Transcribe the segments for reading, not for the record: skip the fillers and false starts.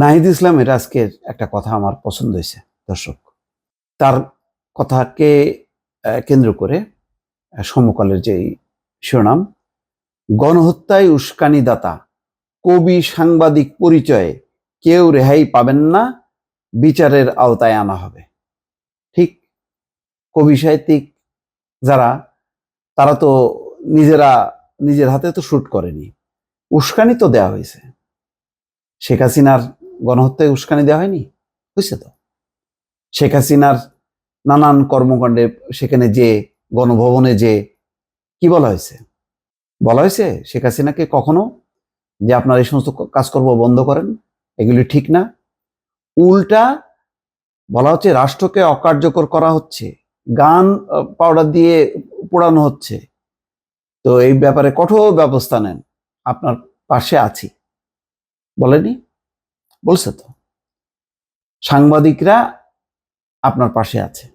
নাহিদ ইসলামের আজকের একটা কথা আমার পছন্দ হয়েছে দর্শক। তার কথাকে কেন্দ্র করে সমকালের যে শিরোনাম, গণহত্যায় উস্কানিদাতা কবি সাংবাদিক পরিচয়ে কেউ রেহাই পাবেন না, বিচারের আওতায় আনা হবে। ঠিক, কবি সাহিত্যিক যারা, তারা তো নিজের হাতে তো শুট করেনি, উস্কানি তো দেওয়া হয়েছে। শেখ হাসিনার গণহত্যায় উস্কানি দেওয়া হয়নি? হয়েছে তো। শেখ হাসিনার নানান কর্মকাণ্ডে, সেখানে যে গণভবনে যে কি বলা হয়েছে? বলা হয়েছে শেখ হাসিনাকে কখনো যে আপনার এই সমস্ত কাজকর্ম বন্ধ করেন, এগুলি ঠিক না। উল্টা বলা হচ্ছে রাষ্ট্রকে অকার্যকর করা হচ্ছে, গান পাউডার দিয়ে পোড়ানো হচ্ছে। তো এই ব্যাপারে কঠোর ব্যবস্থা নেন, আপনার পাশে আছি। বলেনি? বলছে তো। সাংবাদিকরা আপনার পাশে আছে,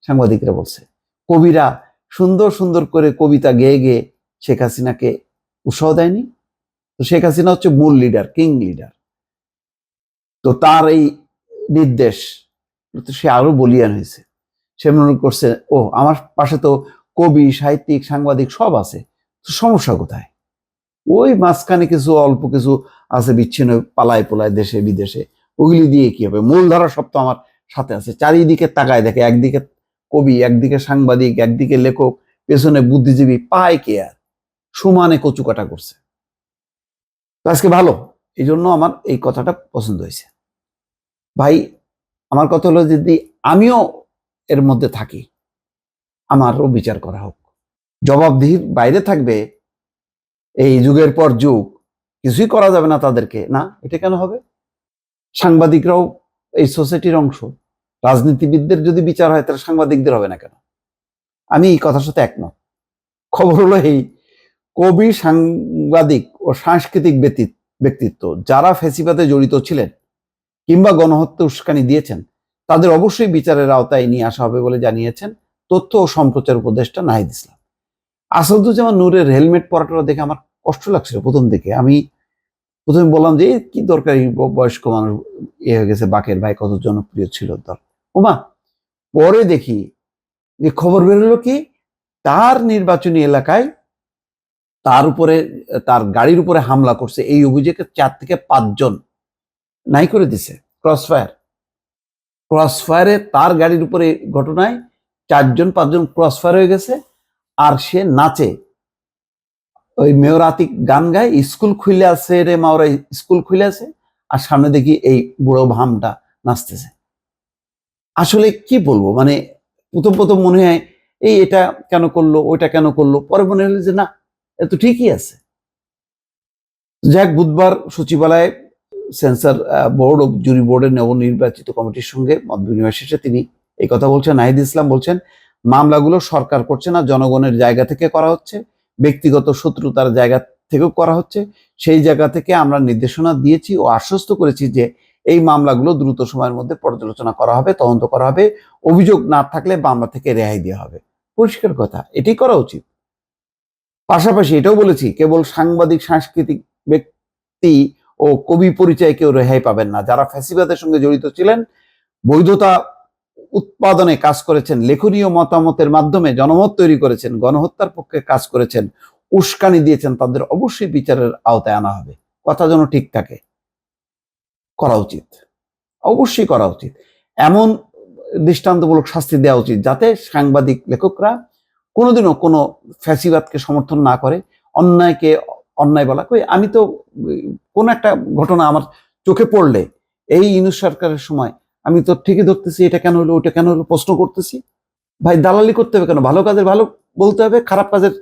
সাংবাদিকরা বলছে। কবিরা সুন্দর সুন্দর করে কবিতা গেয়ে গেয়ে শেখ হাসিনাকে উৎসাহ দেয়নি? তো শেখ হাসিনা হচ্ছে মূল লিডার, কিং লিডার। তো তার এই নির্দেশ সে আরো বলিয়ান হয়েছে। সে মনে করছে, ও আমার পাশে তো কবি সাহিত্যিক সাংবাদিক সব আছে, তো সমস্যা কোথায়? ওই মাঝখানে কিছু অল্প কিছু আছে বিচ্ছিন্ন পালায় পোলায় দেশে বিদেশে, ওগুলি দিয়ে কি হবে? মূলধারা সব তো আমার সাথে আছে। চারিদিকে তাকায় দেখে, একদিকে কবি, একদিকে সাংবাদিক, একদিকে লেখক, পেছনে বুদ্ধিজীবী, পায় কে আর? সমানে কচুকাটা করছে। তো আজকে ভালো, এই জন্য আমার এই কথাটা পছন্দ হয়েছে। ভাই, আমার কথা হলো, যদি আমিও এর মধ্যে থাকি, আমারও বিচার করা হোক। জবাবদিহির বাইরে থাকবে এই যুগের পর যুগ, কিছুই করা যাবে না তাদেরকে, না, এটা কেন হবে? সাংবাদিকরাও এই সোসাইটির অংশ। রাজনীতিবিদদের যদি বিচার হয়, তাহলে সাংবাদিকদের হবে না কেন? আমি এই কথার সাথে একমত। খবর হলো এই, কবি সাংবাদিক ও সাংস্কৃতিক ব্যক্তিত্ব যারা ফ্যাসিবাদে জড়িত ছিলেন কিংবা গণহত্যা উস্কানি দিয়েছেন, তাদের অবশ্যই বিচারের আওতায় নিয়ে আসা হবে বলে জানিয়েছেন তথ্য ও সম্প্রচার উপদেষ্টা নাহিদ ইসলাম। আসাদুজ্জামান নূরের হেলমেট পরাটা দেখে আমার কষ্ট লাগছিল প্রথম দিকে। আমি প্রথমে বললাম যে কি দরকার, বয়স্ক মানুষ হয়ে গেছে, বাকের ভাই কত জনপ্রিয় ছিল তার, ওমা। পরে দেখি যে খবর বেরোলো কি, তার নির্বাচনী এলাকায় তার উপরে, তার গাড়ির উপরে হামলা করছে এই অভিযোগে 4 থেকে 5 জন নাই করে দিছে। ক্রসফায়ারে তার গাড়ির উপরে ঘটনায় 4 জন 5 জন ক্রসফায়ার হয়ে গেছে। আর সে নাচে, ওই মেয়র আতিক গান গায়, স্কুল খুলে আছে রে মাওরা, স্কুল খুলে আছে, আর সামনে দেখি এই বুড়ো ভামটা নাচতেছে। আসলে কি বলবো, মানে প্রথম মনে হয় এই এটা কেন করলো, ওইটা কেন করলো, পরে মনে হলো যে না, এ তো ঠিকই আছে। যাক, বুধবার সচিবালয়ে সেন্সর বোর্ড ও জুরি বোর্ডের নবনির্বাচিত কমিটির সঙ্গে মত বিনিময় শেষে তিনি এই কথা বলছেন। নাহিদ ইসলাম বলছেন, মামলাগুলো সরকার করছে না, জনগণের জায়গা থেকে করা হচ্ছে, ব্যক্তিগত শত্রুতার জায়গা থেকেও করা হচ্ছে। সেই জায়গা থেকে আমরা নির্দেশনা দিয়েছি ও আশ্বস্ত করেছি যে এই মামলাগুলো দ্রুত সময়ের মধ্যে পর্যালোচনা করা হবে, তদন্ত করা হবে, অভিযোগ না থাকলে মামলা থেকে রেহাই দেওয়া হবে। পরিষ্কার কথা, এটাই করা উচিত। পাশাপাশি এটাও বলেছি, কেবল সাংবাদিক সাংস্কৃতিক ব্যক্তি ও কবি পরিচয় কেউ রেহাই পাবেন না। যারা ফ্যাসিবাদের সঙ্গে জড়িত ছিলেন, বৈধতা উৎপাদনে কাজ করেছেন, লেখনীয় মতামতের মাধ্যমে জনমত তৈরি করেছেন, গণহত্যার পক্ষে কাজ করেছেন, উস্কানি দিয়েছেন, তাদের অবশ্যই বিচারের আওতায় আনা হবে। কথা যেন ঠিক থাকে, করা উচিত, অবশ্যই করা উচিত। এমন দৃষ্টান্তমূলক শাস্তি দেওয়া উচিত যাতে সাংবাদিক লেখকরা কোনোদিনও কোনো ফ্যাসিবাদকে সমর্থন না করে, অন্যায়কে অন্যায় বলা। কই, আমি তো কোন একটা ঘটনা আমার চোখে পড়লে এই ইউনূস সরকারের সময় আমি তো ঠিকই ধরতেছি, এটা কেন হলো, ওইটা কেন হলো, প্রশ্ন করতেছি। ভাই, দালালি করতে হবে কেন? ভালো কাজের ভালো বলতে হবে, খারাপ কাজের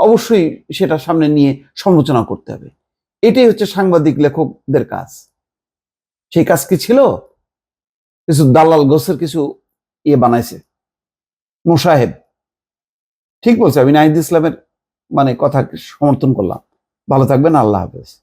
অবশ্যই সেটা সামনে নিয়ে সমালোচনা করতে হবে। এটাই হচ্ছে সাংবাদিক লেখকদের কাজ। সেই কাজ কি ছিল? কিছু দালাল গোছের কিছু বানাইছে মোসাহেব। ঠিক বলছে, আমি নাহিদ ইসলামের মানে কথা সমর্থন করলাম। ভালো থাকবেন, আল্লাহ হাফেজ।